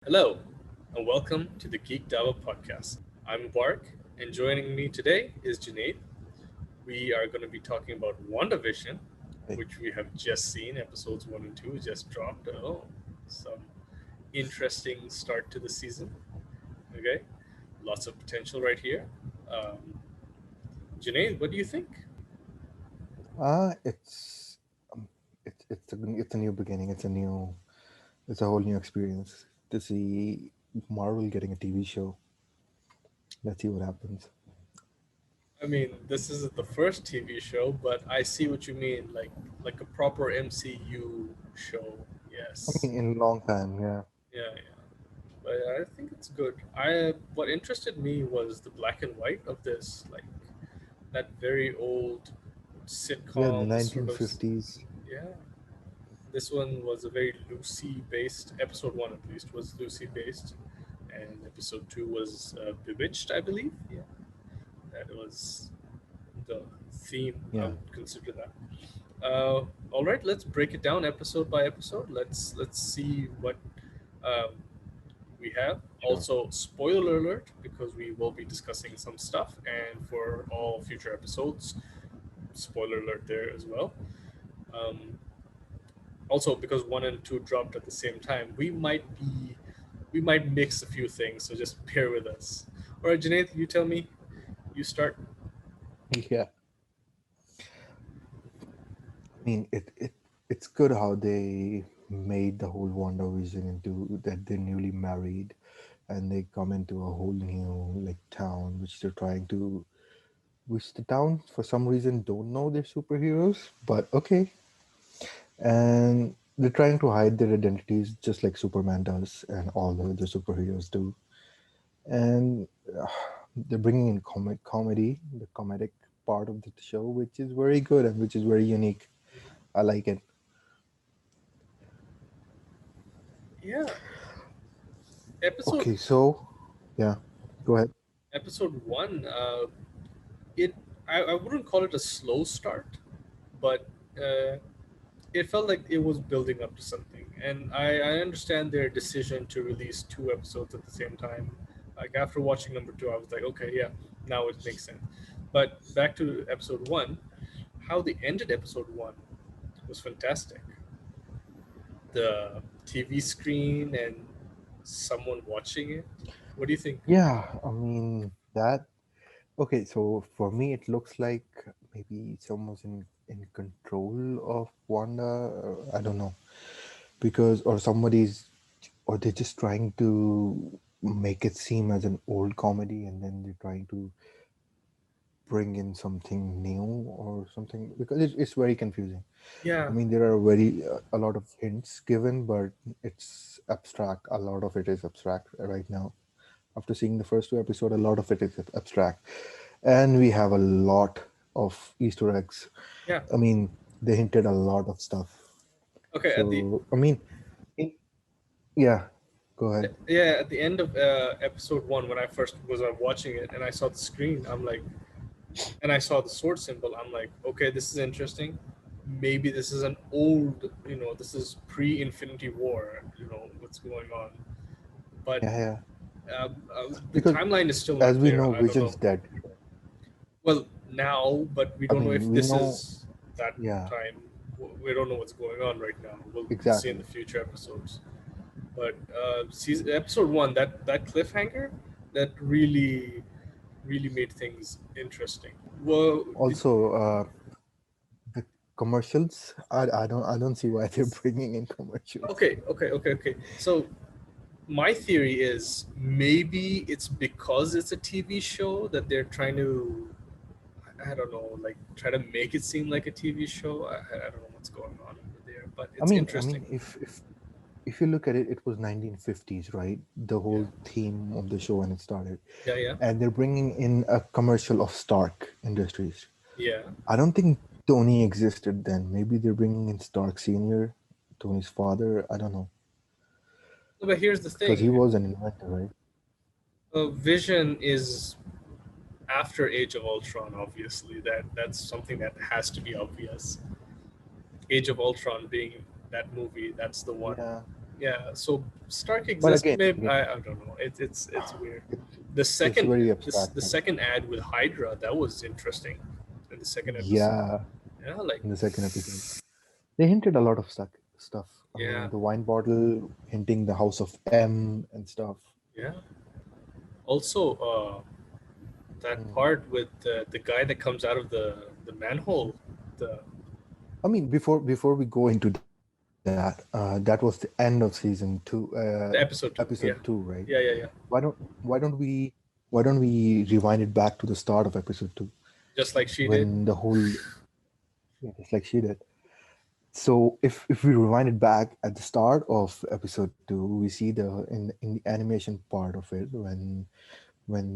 Hello, and welcome to the Geek Dava podcast. I'm Bark, and joining me today is Junaid. We are going to be talking about WandaVision, Hey. which we have just seen. Episodes 1 and 2 just dropped. Oh, some interesting start to the season. Okay, lots of potential right here. Um, Junaid, what do you think? It's it's a new beginning. It's a whole new experience to see Marvel getting a TV show. Let's see what happens. I mean, this isn't the first TV show, but I see what you mean. Like a proper MCU show. I Yes. mean, in a long time, yeah. Yeah, yeah. But I think it's good. I What interested me was the black and white of this, like that very old Yeah, the sitcom sort of. 1950s. Yeah, this one was a very Lucy based. Episode 1 at least was Lucy based, and episode 2 was Bewitched, I believe. Yeah, that was the theme. I Yeah, would consider that. All right, let's break it down episode by episode. Let's see what um, we have. sure. Also, spoiler alert, because we will be discussing some stuff, and for all future episodes, spoiler alert there as well. Um, Also, because 1 and 2 dropped at the same time, we might mix a few things, so just bear with us. All right, Junaid, you tell me. You start. Yeah, I mean, it's good how they made the whole WandaVision into that they're newly married, and they come into a whole new like town, which they're trying to. Which the town for some reason don't know they're superheroes, but okay, and they're trying to hide their identities just like Superman does and all the other superheroes do. And they're bringing in comedy, the comedic part of the show, which is very good and which is very unique. I like it. Yeah, episode Okay, so yeah, go ahead. episode 1. It I wouldn't call it a slow start, but uh, it felt like it was building up to something. And I understand their decision to release 2 episodes at the same time. Like after watching number 2, I was like, okay, yeah, now it makes sense. But back to episode 1, how they ended episode 1 was fantastic. The TV screen and someone watching it. What do you think? Yeah, I mean that. Okay, so for me, it looks like maybe someone's in control of Wanda. I don't know because or somebody's or they're just trying to make it seem as an old comedy and then they're trying to bring in something new or something because it's very confusing. I Yeah, mean there are very a lot of hints given but it's abstract. A lot of it is abstract right now. After seeing the first two episodes, a lot of it is abstract, and we have a lot of Easter eggs. yeah. I mean, they hinted a lot of stuff. Okay, at the So I mean, in, yeah, go ahead. yeah, at the end of episode 1, when I first was watching it and I saw the screen, I'm like, and I saw the sword symbol, I'm like, okay, this is interesting. Maybe this is an old, this is pre-Infinity War, what's going on. But Yeah, yeah. the Because timeline is still as not we clear. know, I don't Vision's know. dead. Well, now, but we I don't know mean, if we this know. is that Yeah, time. We don't know what's going on right now. We'll see in exactly. the future episodes. But episode 1, that cliffhanger, that really made things interesting. Well, Also, the commercials. I don't see why they're bringing in commercials. okay. So my theory is maybe it's because it's a TV show that they're trying to, I don't know, like try to make it seem like a TV show. I don't know what's going on over there, but I it's mean, I interesting. mean, if you look at it, it was 1950s, right? The Yeah, whole theme of the show when it started, yeah. and they're bringing in a commercial of Stark Industries. Yeah. I don't think Tony existed then. Maybe they're bringing in Stark Senior, Tony's father. I don't know No, but here's the because he thing. was an inventor, right? Vision is after Age of Ultron. Obviously, that's something that has to be obvious. Age of Ultron being that movie, that's the one. Yeah. Yeah, so Stark But exists. again, Maybe I don't know. It's weird. The it's second very the abstract. second ad with Hydra, that was interesting in the second episode. Yeah, Yeah, like in the second episode, they hinted a lot of stuff. I yeah, mean, the wine bottle hinting the House of M and stuff. yeah. Also, that Mm. part with the guy that comes out of the manhole, the I mean, before we go into that, that was the end of season two, the episode episode two, two. right? Yeah, yeah, yeah, yeah. Why don't we rewind it back to the start of episode two Just like she did. when the whole, yeah, just like she did. So if we rewind it back at the start of episode two, we see in the animation part of it when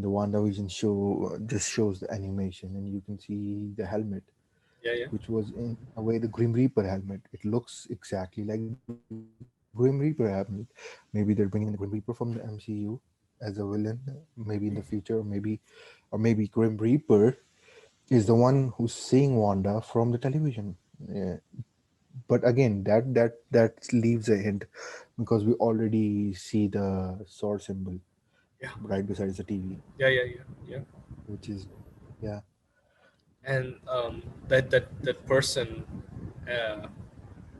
the WandaVision show just shows the animation and you can see the helmet, Yeah, yeah, which was in a way the Grim Reaper helmet. It looks exactly like the Grim Reaper helmet. Maybe they're bringing in the Grim Reaper from the MCU as a villain, maybe in the future, or maybe Grim Reaper is the one who's seeing Wanda from the television. Yeah. But again, that leaves a hint because we already see the sword symbol yeah, right beside the TV, yeah, yeah, yeah, yeah. which is, yeah. And that person, uh,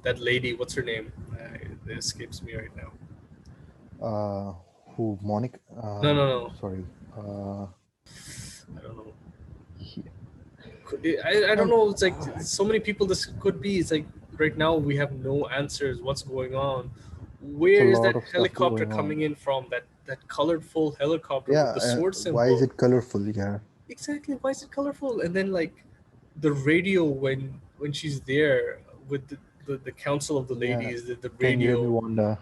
that lady, what's her name? It escapes me right now. Uh, who Monica? No, no, no. Sorry. I don't know. He, I don't um, know. It's like so many people this could be. It's like right now we have no answers. What's going on? it's a Where is lot that of stuff helicopter going on. coming in from? That colorful helicopter Yeah. with the sword Why is symbol. it colorful? Yeah. Exactly. Why is it colorful? And then like the radio when she's there with the council of the Yeah. ladies, the Can you hear me, radio. Wanda?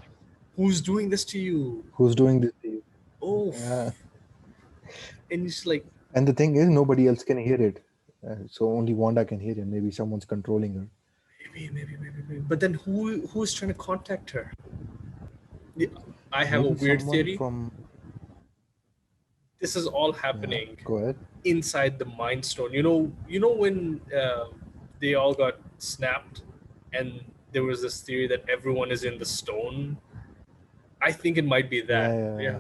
Who's doing this to you? Who's doing this to you? Oh, Yeah. and it's like And the thing is, nobody else can hear it. So only Wanda can hear it. Maybe someone's controlling her. maybe. But then who's trying to contact her? Yeah, I have a Maybe weird someone theory. from. This is all Yeah. happening Go ahead. inside the Mind Stone. You know when they all got snapped, and there was this theory that everyone is in the stone. I think it might be Yeah, that. yeah, Yeah, yeah.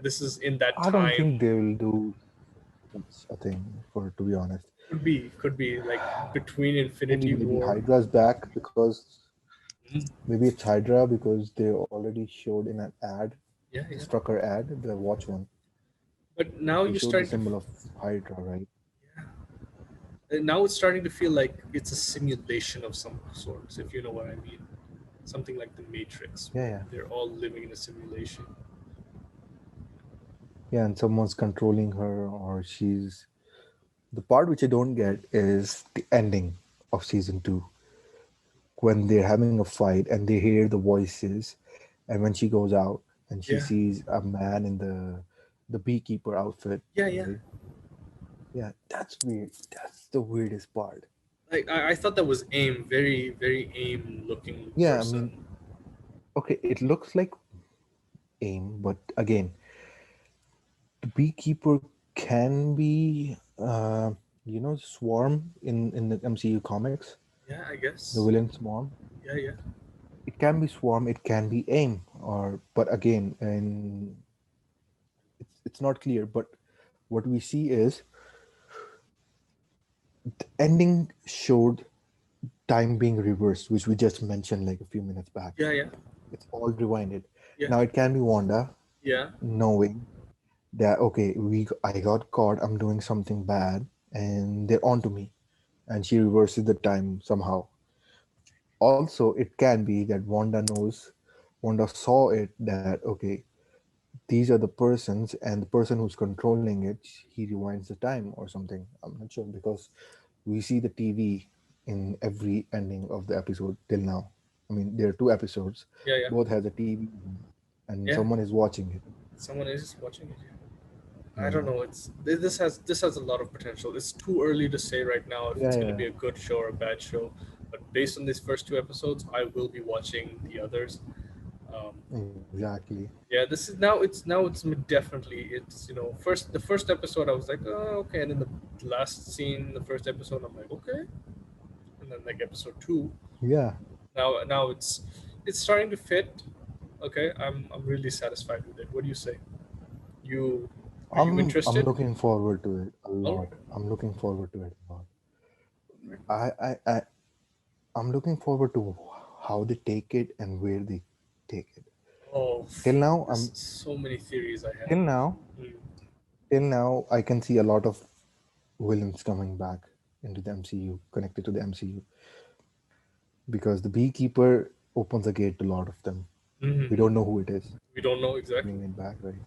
this is in that I don't think time. they will do such a thing, for to be honest. Could be like between Maybe Infinity maybe War. Hydra's back because Mhm. maybe it's Hydra because they already showed in an ad, Yeah, the yeah. Strucker ad, the watch one. But now They you're showed the starting to. symbol of Hydra, right? Yeah. And now it's starting to feel like it's a simulation of some sorts, if you know what I mean. Something like the Matrix, Yeah, where yeah, they're all living in a simulation. yeah. And someone's controlling her, or she's. The part which I don't get is the ending of season two when they're having a fight and they hear the voices, and when she goes out and she Yeah, sees a man in the beekeeper outfit, yeah, yeah. right? Yeah, that's weird. That's the weirdest part. Like I thought that was AIM, very, very AIM looking Yeah, I mean, person. okay, it looks like aim, but again, the beekeeper can be, Swarm in the MCU comics, Yeah, I the guess. villain Swarm. Yeah, yeah, It can be Swarm, it can be aim, or but again, and it's not clear. But what we see is the ending showed time being reversed, which we just mentioned like a few minutes back. yeah, yeah, It's all rewinded. yeah, Now it can be Wanda yeah, knowing that okay, I got caught, I'm doing something bad, and they're onto me, and she reverses the time somehow. Also, it can be that Wanda saw it that okay, these are the persons, and the person who's controlling it, he rewinds the time or something. I'm not sure because we see the TV in every ending of the episode till now. I mean, there are two episodes, yeah, yeah, both has a TV, and yeah. someone is watching it. Someone is watching it. I don't Yeah, know. This has a lot of potential. It's too early to say right now if yeah, it's going to yeah, be a good show or a bad show. But based on these first two episodes, I will be watching the others. Um, exactly. yeah, this is now it's definitely first the first episode I was like, oh, okay, and then the last scene, the first episode, I'm like, okay, and then like episode two, Yeah, now it's it's starting to fit. Okay, I'm really satisfied with it. What do you say? You Are you I'm interested? looking forward to it a All lot. right. I'm looking forward to it a lot. Right. I I'm looking forward to how they take it and where they take it. Oh, Till now, there's so many theories I have. till now, Mm. till now, I can see a lot of villains coming back into the MCU, connected to the MCU, because the Beekeeper opens a gate to a lot of them. We Mm-hmm. don't know who it is We don't know exactly, bringing it back, right?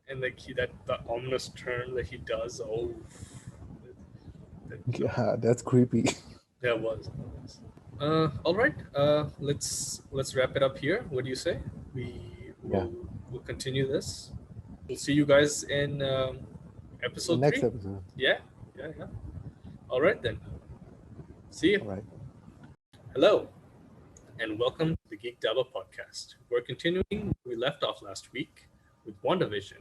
and like that the ominous turn that he does. Oh, that, Yeah, that's creepy. that was. That was. All right. Let's wrap it up here. What do you say? We Yeah, will we'll continue this. We'll see you guys in the episode next 3. episode. Yeah, yeah, yeah. All right then. See you. All right. Hello, and welcome to the Geek Daba podcast. We're continuing where we left off last week with WandaVision,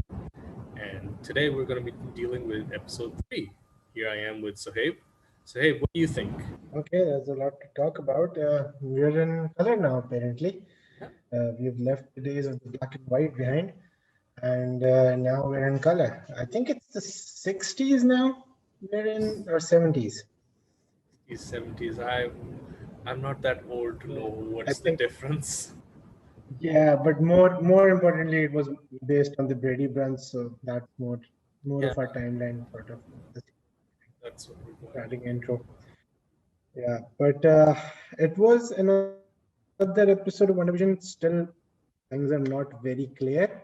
and today we're going to be dealing with episode 3. Here I am with Sohaib. Sohaib, what do you think? Okay, there's a lot to talk about. We're in color now, apparently. Yeah. We've left the days of the black and white behind, and now we're in color. I think it's the 60s now. We're in, or 70s. These 70s. I'm not that old to know I what's the think, difference. yeah, but more importantly, it was based on the Brady Bunch, so that's more Yeah, of our timeline, sort of the that's what we're going starting with. intro. Yeah, but it was another episode of WandaVision. Still, things are not very clear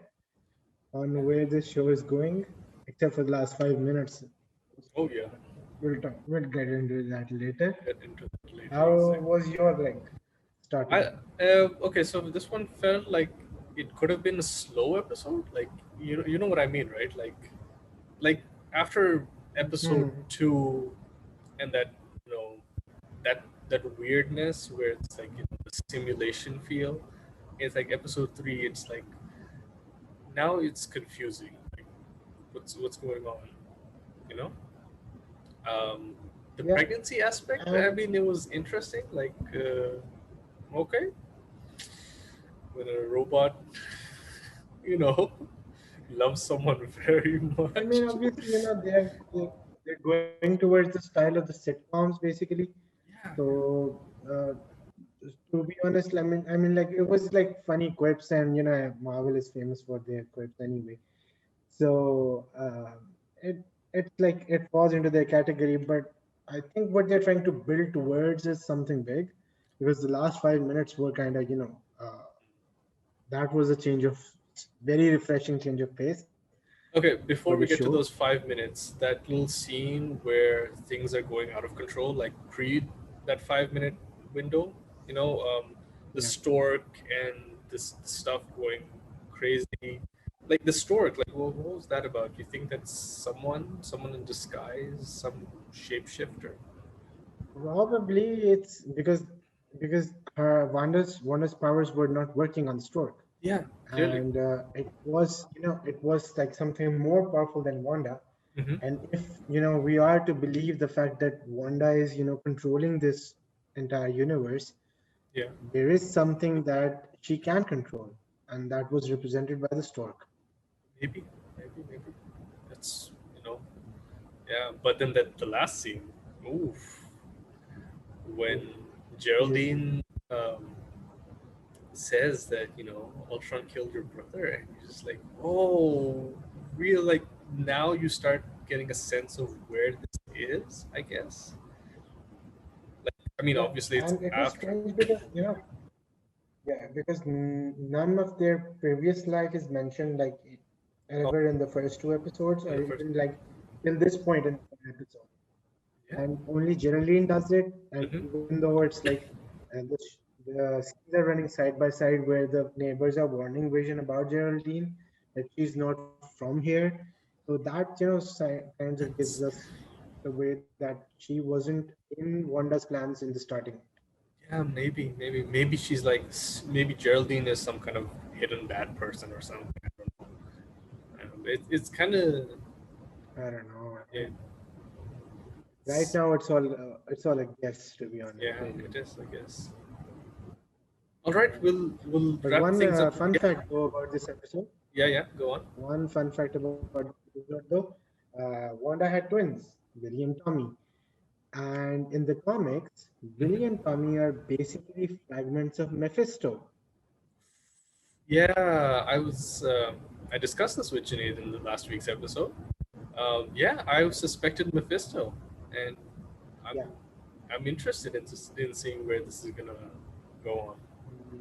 on Yeah. where this show is going, except for the last 5 minutes. Oh yeah, We'll get into that later. we'll get into that later. How Exactly. was your like I starting? Okay, so this one felt like it could have been a slow episode. Like you know what I mean, right? Like after episode Hmm. 2 and that you know that weirdness where it's like the simulation feel. It's like episode 3. It's like now it's confusing. Like what's going on? You know. The Yeah, pregnancy aspect. I and mean, it was interesting. Like okay, when a robot, you know, loves someone very I much. mean, obviously, they're going towards the style of the sitcoms, basically. Yeah, So, to be honest, I mean, like it was like funny quips, and Marvel is famous for their quips anyway. So it's like it falls into their category, but I think what they're trying to build towards is something big, because the last 5 minutes were kind of that was a change of very refreshing change of pace okay, for the before we show. get to those 5 minutes, that little scene where things are going out of control, like Creed, that 5 minute window, you know, the Yeah, stork and this stuff going crazy. Like the stork, like what was that about? You think that's someone in disguise, some shapeshifter? probably it's because her Wanda's powers were not working on the stork, Yeah, clearly. and it was like something more powerful than Wanda. Hmm. And if we are to believe the fact that Wanda is controlling this entire universe, Yeah, there is something that she can control, and that was represented by the stork. maybe, maybe. That's yeah. But then the last scene, oof, when Yes. Geraldine says that Ultron killed your brother, and you're just like, oh, real like now you start getting a sense of where this is. I guess. Like, I mean, Yeah, obviously it's and it was after. strange because yeah, because none of their previous life is mentioned, like Oh, ever in the first two episodes, in or the first. even like till this point in the episode. Yeah. And only Geraldine does it. And Hmm. even though it's like the scenes are running side by side where the neighbors are warning Vision about Geraldine, that she's not from here. So that kinds of gives That's us the way that she wasn't in Wanda's plans in the starting. Yeah, maybe she's like maybe Geraldine is some kind of hidden bad person or something. I don't know. I don't know. It's kind of I don't know. yeah, Right it's, now, it's all a guess, to be honest. yeah, it is, I guess. All right, we'll But wrap one things up. fun Yeah, fact though about this episode, yeah. Go on. one fun fact about this episode though, Wanda had twins, Billy and Tommy. And in the comics, Billy and Tommy are basically fragments of Mephisto. Yeah, I discussed this with Junaid in the last week's episode. Yeah, I suspected Mephisto, and I'm Yeah, I'm interested in seeing where this is gonna go on.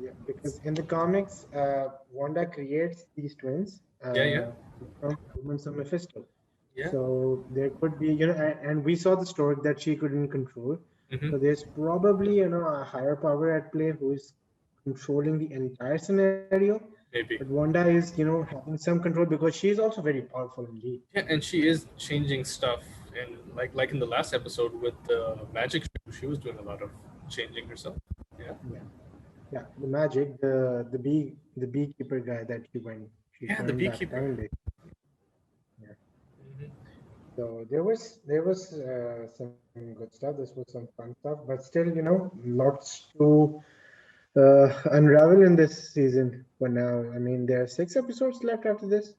yeah, because in the comics, Wanda creates these twins Yeah, yeah, from fragments of Mephisto. yeah. So there could be, and we saw the story that she couldn't control. Hmm. So there's probably, a higher power at play who is controlling the entire scenario. But Maybe. Wanda is, having some control because she is also very powerful indeed. Yeah, and she is changing stuff, and like in the last episode with the magic show, she was doing a lot of changing herself. Yeah, Yeah, yeah. The magic, the beekeeper guy that she yeah, the turned back beekeeper. time. Yeah. Hmm. So there was some good stuff. This was some fun stuff, but still, lots to unravel in this season for now. I mean, there are 6 episodes left after this.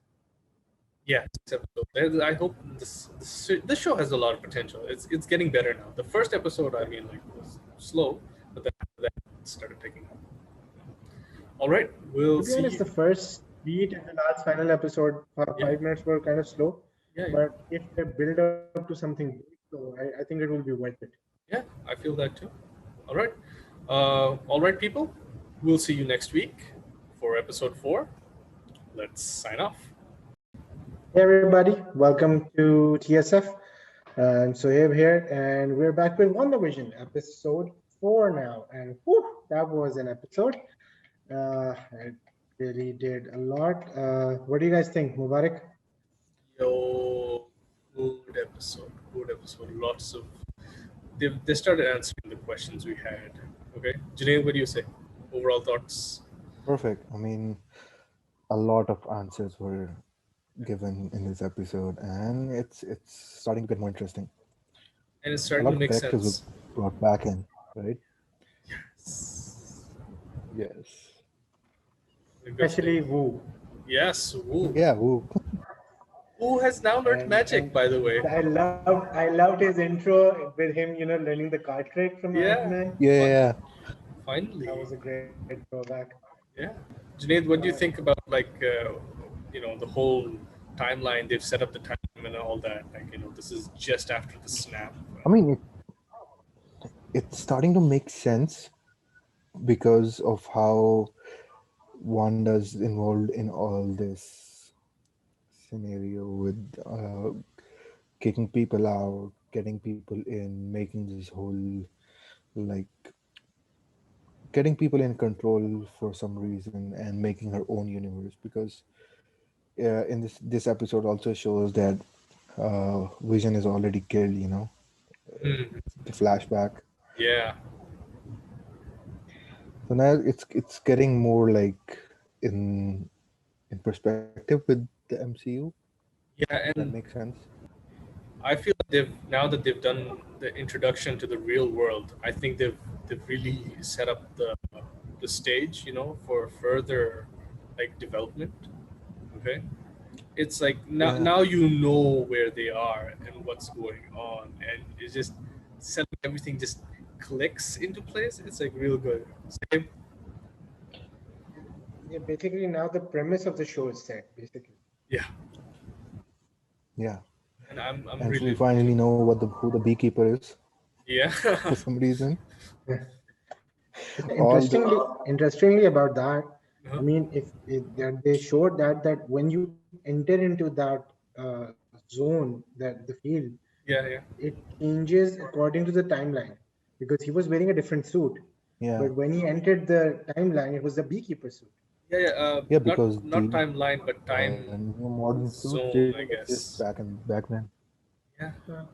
Yeah, this episode. I hope this show has a lot of potential. It's getting better now. The first episode, I mean, like was slow, but then after that it started picking up. All right, we'll To be see honest, you. the first beat and the last final episode, Yeah, 5 minutes were kind of slow. yeah, yeah. But if they build up to something big, so I think it will be worth it. Yeah, I feel that too. All right. All right, people. We'll see you next week for episode 4. Let's sign off. Hey everybody, welcome to TSF. I'm Sohaib here, and we're back with WandaVision, episode 4 now. And whew, that was an episode. It really did a lot. What do you guys think, Mubarak? Yo, good episode. Good episode. Lots of. They started answering the questions we had. Okay, Junaid, what do you say? Overall thoughts. Perfect. I mean, a lot of answers were given in this episode, and it's starting to get more interesting. And it's A starting lot to of make characters were sense. brought back in, right? Yes. Yes. Good Especially thing. Wu. Yes. Woo. Yeah. Woo. Who has now learned magic, And by the way. I loved his intro with him, learning the card trick from Yeah. Ant-Man. Yeah. Fin- Yeah. That Finally. was a great throwback. Yeah. Junaid, what do you Uh, think about the whole timeline? They've set up the time and all that. This is just after the snap. I mean, it's starting to make sense because of how Wanda's involved in all this scenario with kicking people out, getting people in, making this whole like getting people in control for some reason and making her own universe because in this episode also shows that Vision is already killed, Hmm. the flashback. Yeah. So now it's getting more like in in perspective with the MCU. Yeah, That and makes sense. I feel that now that they've done the introduction to the real world, I think they've really set up the stage, for further development. Okay, it's like Yeah, now you know where they are and what's going on, and it's just suddenly everything just clicks into place. It's like real good. Same. Yeah, basically now the premise of the show is set, basically. Yeah, yeah. and I'm And we really finally know what the who the beekeeper is yeah. for some reason. Yeah. All the Interestingly about that, Uh-huh. I mean, if that they showed that when you enter into that zone, that the field, Yeah, yeah, it changes according to the timeline because he was wearing a different suit. yeah, But when he entered the timeline, it was the beekeeper suit. yeah, yeah. yeah Not because not the timeline, but time new modern suits zone, didn't I exist guess. back then. Yeah, Uh,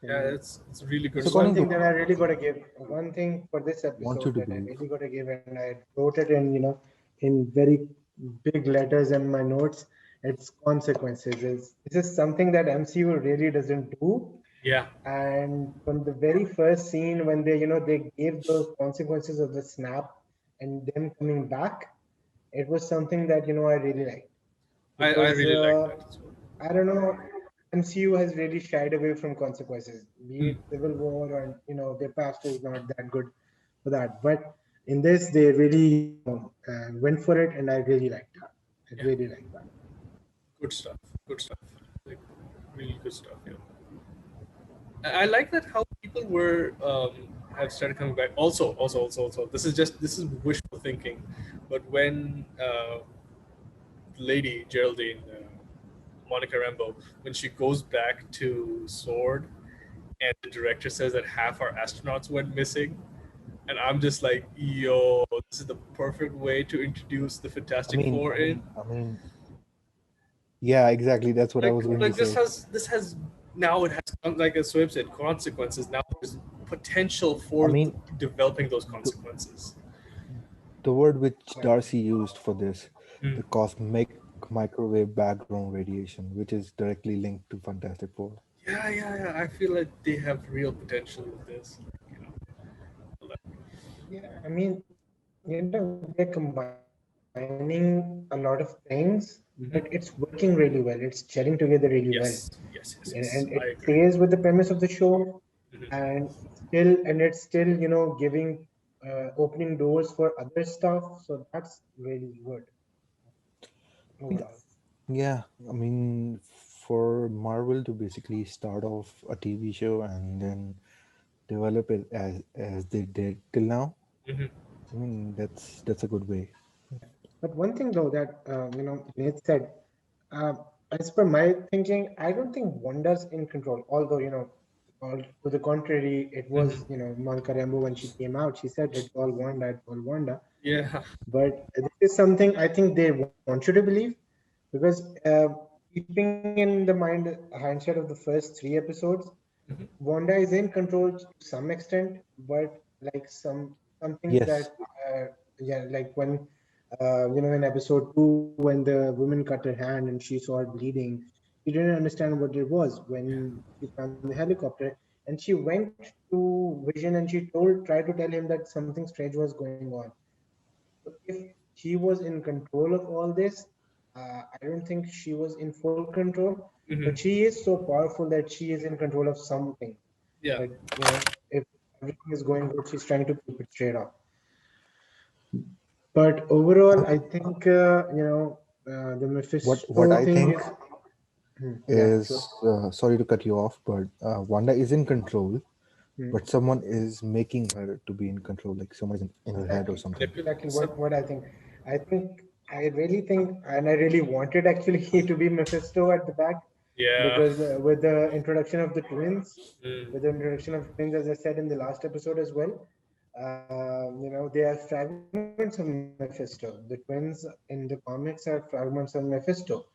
yeah. and It's really good. So one according thing to that I really got to give, one thing for this want you episode to that I believe. really got to give, and I wrote it in, in very big letters in my notes. It's consequences. This is something that MCU really doesn't do. Yeah, And from the very first scene when they gave those consequences of the snap, and them coming back, it was something that I really liked I because really like that as well. I don't know, MCU has really shied away from consequences, be Hmm. it Civil War or their past is not that good for that. But in this, they really went for it, and I really liked that. I Yeah, really liked that. good stuff. Good stuff. Like really good stuff. Yeah. I like that how people were have started coming back. Also. This is wishful thinking, but when lady Geraldine, Monica Rambeau, when she goes back to Sword, and the director says that half our astronauts went missing, and I'm just like, yo, this is the perfect way to introduce the I Fantastic mean, Four in. I mean, yeah, exactly. That's what I was going to Like say. this has now it has, like as Swaib said, consequences. Now there's potential I for mean, developing those the, consequences. the word which Exactly. Darcy used for this, Mm. the cosmic microwave background radiation, which is directly linked to Fantastic Four. Yeah. I feel like they have real potential with this. You know, Yeah, I mean, they're combining a lot of things, but it's working really well. It's gelling together really well. And it yes. stays I with the agree. premise of the show, Mhm. and it's still giving opening doors for other stuff. So that's really good I mean, overall. yeah, I mean, for Marvel to basically start off a TV show and then develop it as they did till now, Mhm. I mean, that's a good way. But one thing though that Nate said, uh, as per my thinking, I don't think Wanda's in control. Although all to the contrary, it Mhm. was Monica Rambeau when she came out. She said it's all Wanda, it's all Wanda. Yeah. But this is something I think they want you to believe because keeping in the mind hindsight of the first three episodes, Mhm. Wanda is in control to some extent, but like some things that Yes. yeah, like when in episode 2 when the woman cut her hand and she saw it bleeding, she didn't understand what it was Yeah. when she found the helicopter, and she went to Vision and she tried to tell him that something strange was going on. So if she was in control of all this, I don't think she was in full control, but Mhm. she is so powerful that she is in control of something. Yeah. But if everything is going good, she's trying to keep it straight up. But overall, I think the What Mephisto I thing think is. Yeah, sure. is, sorry to cut you off, but Wanda is in control, Hmm. but someone is making her to be in control, like someone is in her head or Exactly, something. exactly Some, what I think. I really think, and I really wanted actually to be Mephisto at the back yeah. because with the introduction of the twins, Mm. as I said in the last episode as well, they are fragments of Mephisto. The twins in the comics are fragments of Mephisto.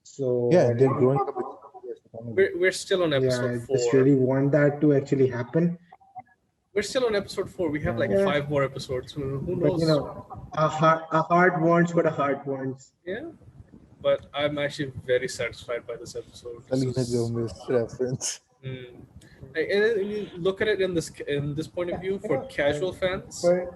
So I really, Yeah, they're growing up with, yes, the family. We're still on yeah, I episode just four. really want that to actually happen. We're still on episode four. We have like Yeah, five more episodes. Who but knows? a heart wants what a heart wants. Yeah. But I'm actually very satisfied by this episode. This Selena is Gomez reference. mm. And then you look at it in this point of Yeah, view for casual fans, for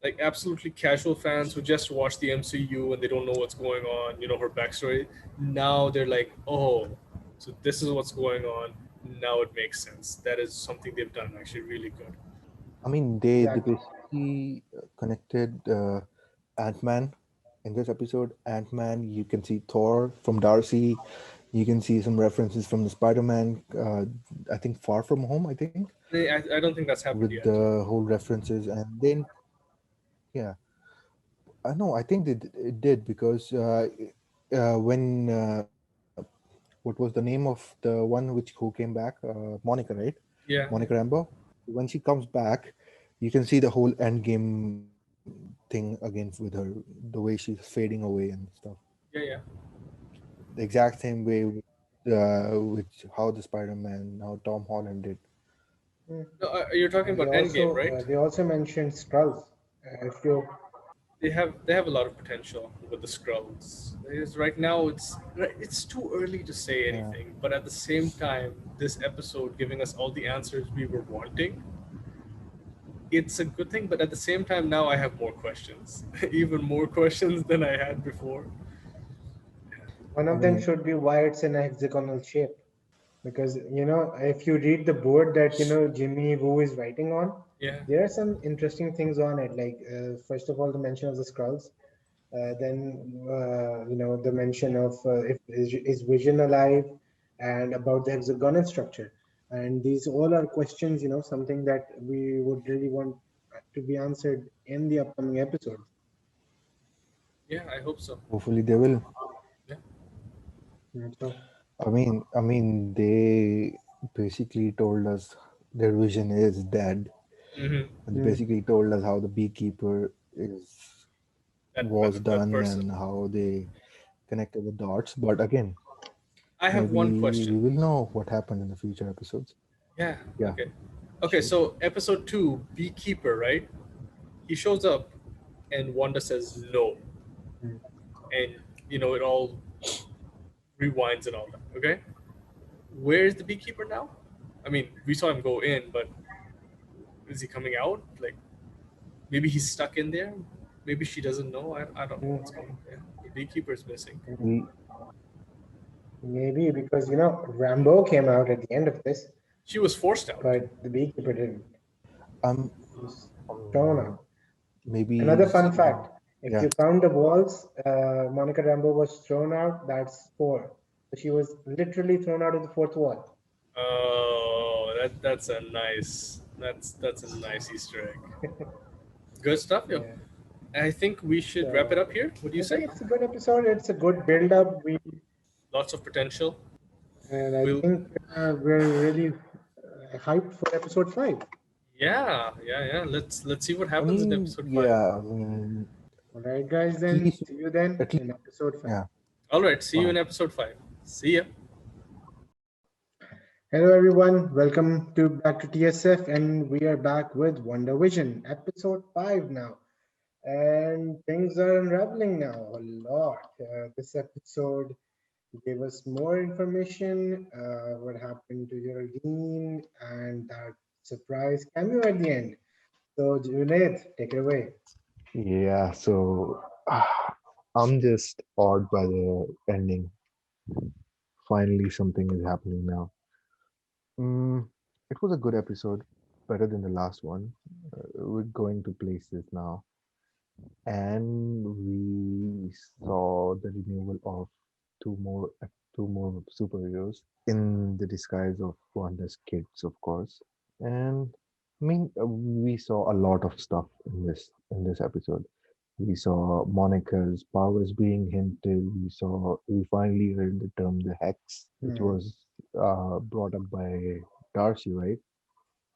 like absolutely casual fans who just watch the MCU and they don't know what's going on, her backstory. Now they're like, oh, so this is what's going on. Now it makes sense. That is something they've done actually really good. I mean, they exactly. basically connected Ant-Man in this episode. Ant-Man, you can see Thor from Darcy. You can see some references from the Spider-Man. I think Far From Home. I think I don't think that's happened with yet. the whole references, and then yeah, I know. I think it did because when what was the name of the one which who came back? Monica, right? Yeah, Monica Rambeau. When she comes back, you can see the whole end game thing again with her, the way she's fading away and stuff. yeah. The exact same way with how the Spider-Man, how Tom Holland did. Mm. No, you're talking And about Endgame, right? they also mentioned Skrulls. If you They have a lot of potential with the Skrulls. Because right now it's too early to say Yeah. anything, but at the same time, this episode giving us all the answers we were wanting it's a good thing, but at the same time, now I have more questions, even more questions than I had before. One I of them mean, should be why it's in a hexagonal shape. Because, if you read the board that, Jimmy Woo is writing on, Yeah, there are some interesting things on it. Like, first of all, the mention of the Skrulls. Then, the mention of if is Vision alive, and about the hexagonal structure. And these all are questions, something that we would really want to be answered in the upcoming episodes. yeah, I hope so. hopefully they will. Yeah. So, They basically told us their vision is dead, Mm-hmm. and they mm, basically told us how the beekeeper is was That done person. and how they connected the dots. But again, I have one maybe question. we will know what happened in the future episodes. Yeah. Yeah, Okay. Okay. sure. So episode two, beekeeper, right? He shows up, and Wanda says no, mm. and it all rewinds and all that. Okay. Where is the beekeeper now? I mean, we saw him go in, but is he coming out? Like, maybe he's stuck in there. Maybe she doesn't know. I don't know what's Mm. going on. Yeah. The beekeeper's missing. We Maybe because Rambo came out at the end of this, She was forced out. but the beekeeper didn't. um, He was thrown um out. maybe Another fun fact: if yeah. you count the walls, Monica Rambo was thrown out. That's four. So she was literally thrown out of the fourth wall. Oh, that's a nice Easter egg. Good stuff, yo. Yeah. I think we should wrap it So up here. What do you I think say? it's a good episode. It's a good build-up. Lots of potential. And I We'll think we're really hyped for episode five. yeah. Let's see what I happens in mean, episode five. yeah. I mean, All right, guys. at Then least, see you then at least, in episode five. yeah. All right, see you in Bye. episode five. See ya. Hello, everyone. Welcome to back to TSF, and we are back with WandaVision, episode 5 now. And things are unraveling now a lot. This episode gave us more information, what happened to Geraldine, and that surprise cameo at the end. So, Junaid, take it away. Yeah. So I'm just awed by the ending. Finally, something is happening now. Mm, it was a good episode, better than the last one. We're going to places now, and we saw the removal of two more two more superheroes in the disguise of Wanda's kids, of course. And I mean, we saw a lot of stuff in this episode. We saw Monica's powers being hinted. We finally heard the term the hex, which Hmm. was brought up by Darcy, right?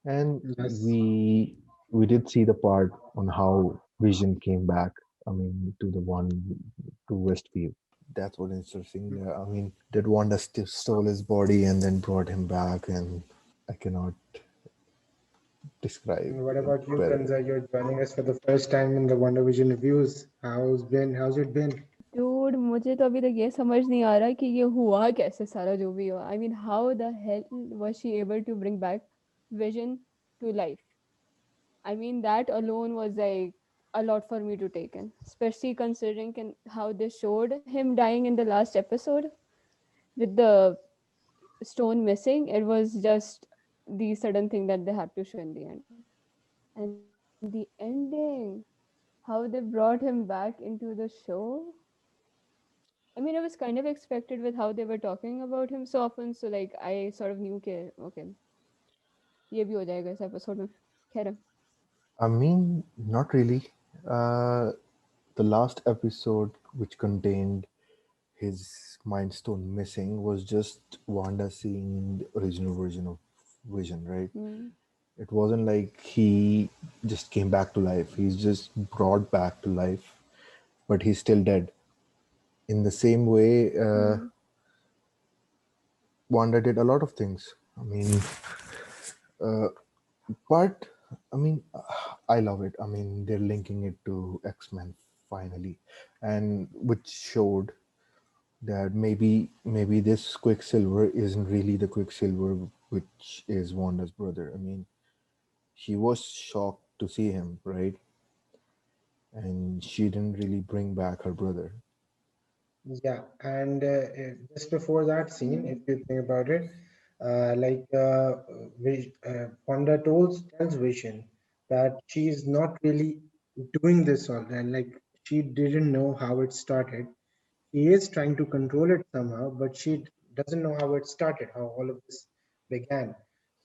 And Yes. we did see the part on how Vision came back. I mean, to Westview. That's what interesting. There. I mean, did Wanda stole his body and then brought him back, and I cannot describe And what it about you, better. Kanza? You're joining us for the first time in the WandaVision reviews. How's it been? Dude मुझे तो अभी तक ये समझ नहीं आ रहा कि ये हुआ कैसे सारा जो भी हुआ I mean how the hell was she able to bring back vision to life I mean that alone was like a lot for me to take in, especially considering how they showed him dying in the last episode with the stone missing. It was just the sudden thing that they had to show in the end, and the ending, how they brought him back into the show. I mean, it was kind of expected with how they were talking about him so often. So, like, I sort of knew, okay, okay, ये भी हो जाएगा इस episode में. खैर है. I mean, not really. Uh, the last episode, which contained his Mind Stone missing, was just Wanda seeing the original version of Vision, right? Hmm. It wasn't like he just came back to life. He's just brought back to life, but he's still dead. In the same way, Hmm. Wanda did a lot of things. I mean, uh, but I mean, I love it. I mean, they're linking it to X-Men finally, and which showed that maybe this Quicksilver isn't really the Quicksilver which is Wanda's brother. I mean, she was shocked to see him, right? And she didn't really bring back her brother. Yeah, and just before that scene, if you think about it, Wanda tells Vision that she's not really doing this all, and like she didn't know how it started. She is trying to control it somehow, but she doesn't know how it started, how all of this began.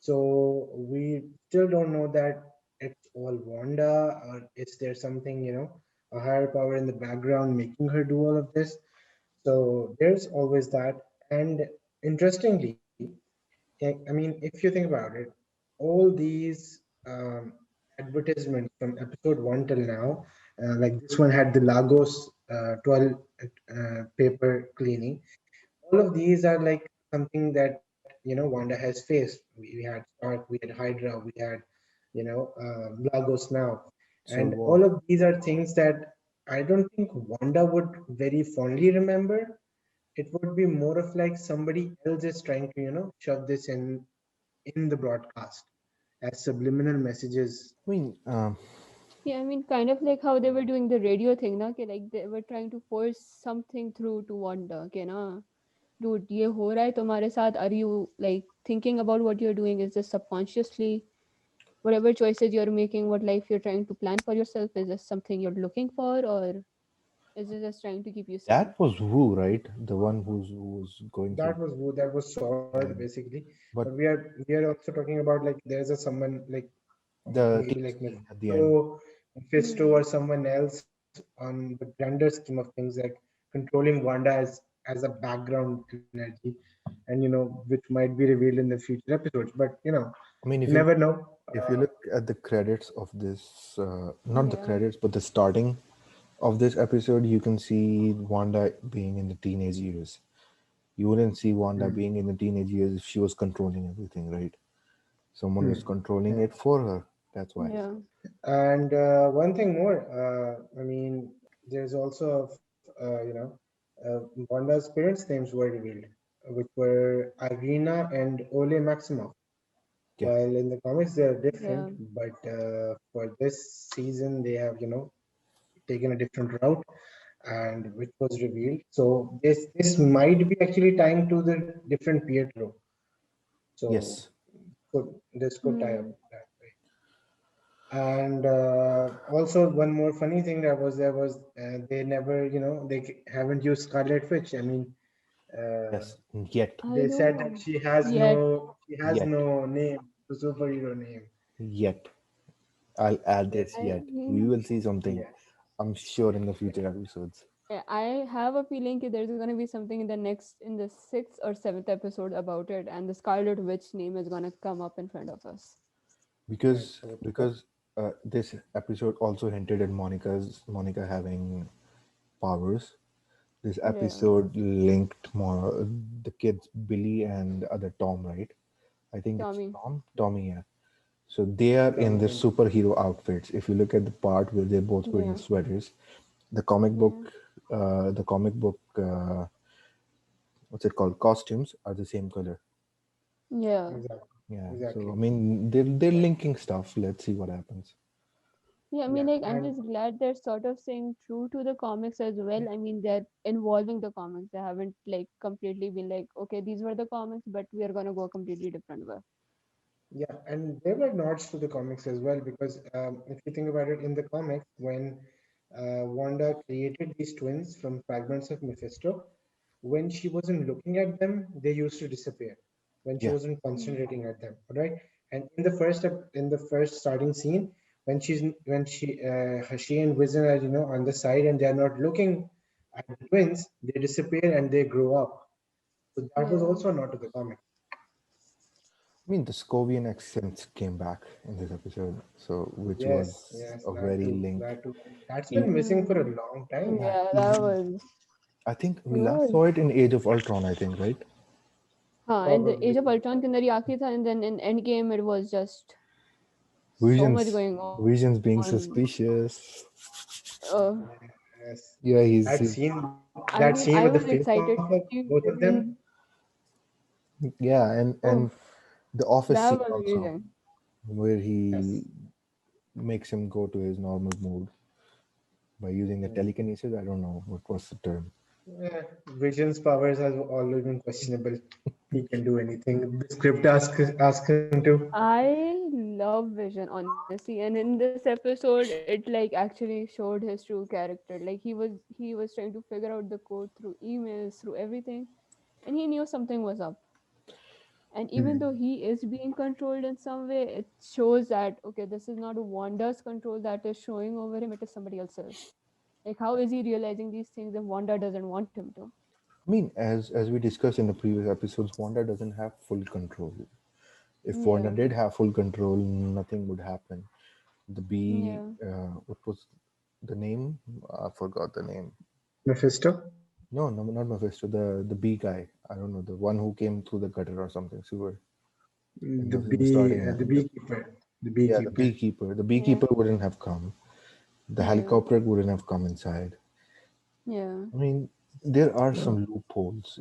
So we still don't know that it's all Wanda, or is there something, a higher power in the background making her do all of this? So there's always that. And interestingly, I mean, if you think about it, all these advertisements from episode one till now, like this one had the Lagos 12 paper cleaning. All of these are like something that Wanda has faced. We had Stark, we had Hydra, we had Lagos now, Civil and War. all of these are things that I don't think Wanda would very fondly remember. It would be more of like somebody else is trying to shove this in the broadcast as subliminal messages. I mean, Yeah, I mean, kind of like how they were doing the radio thing, na? Ke, like they were trying to force something through to Wanda, ke, na? Dude, ये हो रहा है तुम्हारे साथ. Are you like thinking about what you're doing? Is this subconsciously? Whatever choices you're making, what life you're trying to plan for yourself, is this something you're looking for, or is it just trying to keep you that sane? was Wu, right? The one who was going through. That was Sword Yeah. basically, but But we are also talking about like there's a someone like the maybe like TSF at the end. Mephisto or Hmm. someone else on the grander scheme of things, like controlling Wanda as a background energy, and which might be revealed in the future episodes. But I mean, you never know. if you look at the credits of this, not the Yeah. credits, but the starting of this episode, you can see Wanda being in the teenage years. You wouldn't see Wanda Mm, being in the teenage years if she was controlling everything, right? Someone was mm, controlling yeah. it for her. That's why. Yeah. And one thing more, I mean, there's also, Wanda's parents' names were revealed, which were Irina and Ole Maximoff. Yeah. While in the comics they are different, Yeah. but for this season they have, taken a different route, and which was revealed. So this might be actually tying to the different Pietro. So Yes. this could tie up Hmm. that way. And also one more funny thing that was there was they never, haven't used Scarlet Witch. I mean, uh, Yes. Yet. I they said that know. Yet. she has Yet. no name, the superhero name. Yet. I'll add this Yes, I yet. We mean, will see something, yes, I'm sure, in the future episodes. I have a feeling that there's gonna be something in the sixth or seventh episode about it, and the Scarlet Witch name is gonna come up in front of us. Because let's hope so. because this episode also hinted at Monica having powers. This Yeah. episode linked more the kids Billy and the other Tom, right? I think it's Tommy. Tommy, yeah. So they are in Tommy their and superhero outfits. If you look at the part where they're both wearing Yeah. sweaters, the comic book, Yeah. what's it called? Costumes are the same color. Yeah. exactly, Yeah. So I exactly. mean, they're linking stuff. Let's see what happens. Yeah, I mean, Yeah, like, I'm and just glad they're sort of staying true to the comics as well. I mean, they're involving the comics. They haven't, like, completely been like, okay, these were the comics, but we are gonna go a completely different way. yeah, and there were nods to the comics as well because if you think about it, in the comics, when Wanda created these twins from fragments of Mephisto, when she wasn't looking at them, they used to disappear. When she Yeah. wasn't Mm. concentrating at them, all right. And in the first starting scene, when she and Vision are on the side and they are not looking at the twins, they disappear and they grow up. So that was Yeah. also not to the comic. I mean, the Scovian accents came back in this episode, so which was Yes, a that very too, link. that too. That's E- been missing for a Hmm. long time. yeah, Yeah, that even was. I think It we last was. saw it in Age of Ultron. I think, right? हाँ, in the Age Probably. of Ultron के अंदर ये आखिरी था, and then in Endgame it was just so much Visions, going Visions on. being suspicious. Uh, Yes. Yeah, That he's scene I with the mean, I face was off of excited to both see of them. Vision. yeah, Oh, and the office that scene was also, amazing. where Yes. makes him go to his normal mood by using the telekinesis. I don't know what was the term. Yeah, Vision's powers have always been questionable. He can do anything. The script ask him to. I love Vision, honestly, and in this episode, it like actually showed his true character. Like he was trying to figure out the code through emails, through everything, and he knew something was up. And even though Hmm. he is being controlled in some way, it shows that okay, this is not Wanda's control that is showing over him; it is somebody else's. Like, how is he realizing these things if Wanda doesn't want him to? I mean, as we discussed in the previous episodes, Wanda doesn't have full control. If Wanda Yeah, did have full control, nothing would happen. The bee, yeah. what was the name? I forgot the name. Mephisto, No, no, not Mephisto. The bee guy. I don't know, the one who came through the gutter or something. Sewer in the starting. the beekeeper, the Yeah, the beekeeper. beekeeper. The Yeah, beekeeper wouldn't have come. The yeah, helicopter wouldn't have come inside. yeah. I mean, there are No. some loopholes.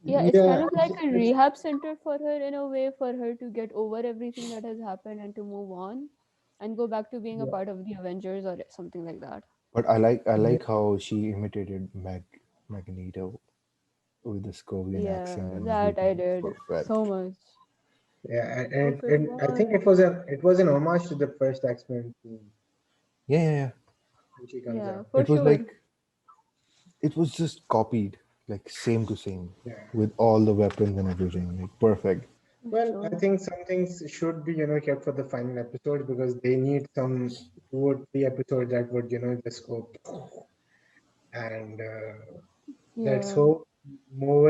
Yeah, it's kind Yeah, of like a rehab center for her in a way for her to get over everything that has happened and to move on and go back to being a yeah, part of the Avengers or something like that. But I yeah, like how she imitated Magneto with the Scovian accent Yeah, and that I everything. did Perfect. so much. yeah. Hope it And I think works. it was an homage to the first X-Men team Yeah, yeah, yeah. when she comes Yeah, out. for It was sure. like it was just copied, like same to same, Yeah. with all the weapons and everything. Like perfect. For Well, I sure. think some things should be, kept for the final episode because they need some 2 or 3 episodes that would, just go. And let's Yeah. hope more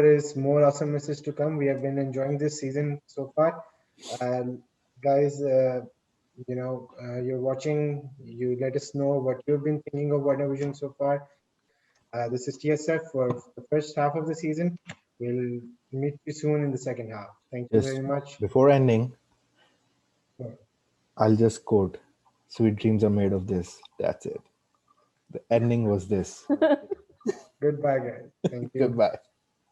awesomeness is to come. We have been enjoying this season so far. Guys, you're watching. You let us know what you've been thinking of WandaVision so far. This is TSF for the first half of the season. We'll meet you soon in the second half. Thank you very Just much. before ending, Uh, I'll just quote: "Sweet dreams are made of this." That's it. The ending was this. Okay. Goodbye, guys. Thank you. Goodbye.